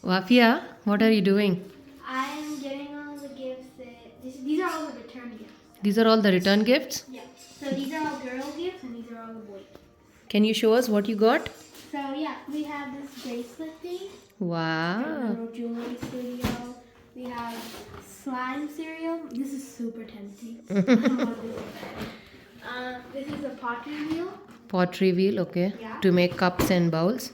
Wafia, what are you doing? I am getting all the gifts these are all the return gifts. These are all the return gifts. Yeah. So these are all girl gifts and these are all the boy gifts. Can you show us what you got? So yeah, we have this bracelet thing, a Wow. little jewelry studio. We have slime cereal. This is super tempting. This is a pottery wheel. Pottery wheel, okay. Yeah. To make cups and bowls.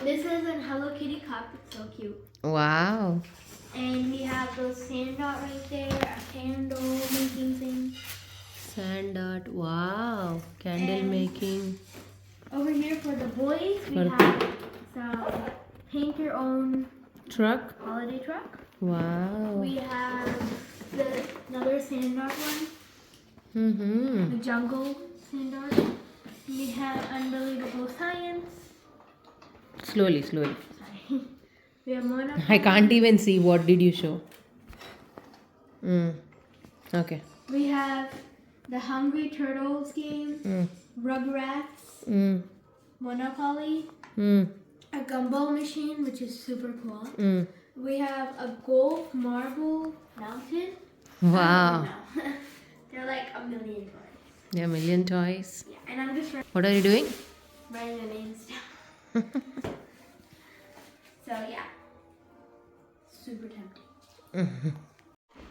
This is an Hello Kitty cup. It's so cute. Wow. And we have those sand dot right there, a candle making thing. Sand art. Wow. Candle And- making. Over here for the boys, we For- have some paint your own Truck. holiday truck. Wow. We have another sand art one, Mm-hmm. the jungle sand art. We have unbelievable science. Slowly, slowly. Sorry. We have Monopoly. I can't even see. What did you show? Okay. We have the Hungry Turtles game, Mm. Rugrats, Mm. Monopoly, Mm. a gumball machine, which is super cool. Mm. We have a golf marble mountain. Wow. They're like a million toys. There are a million toys. Yeah, and I'm just What are you doing? writing the names down. So yeah, super tempting.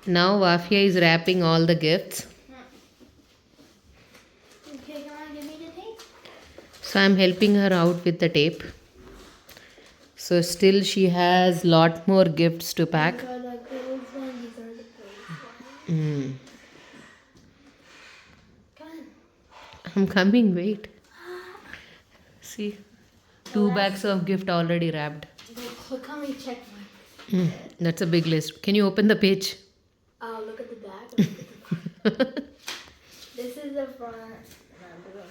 Now Wafia is wrapping all the gifts. Okay, come on, give me the tape. So I'm helping her out with the tape. So still she has lot more gifts to pack. These are the girls one. These are the boys one. Mm. Come on. I'm coming, wait. See, 2 bags of gift already wrapped. Look how many check marks. That's a big list. Can you open the page? Look at the back. Look at the front. This is the front. And I'm doing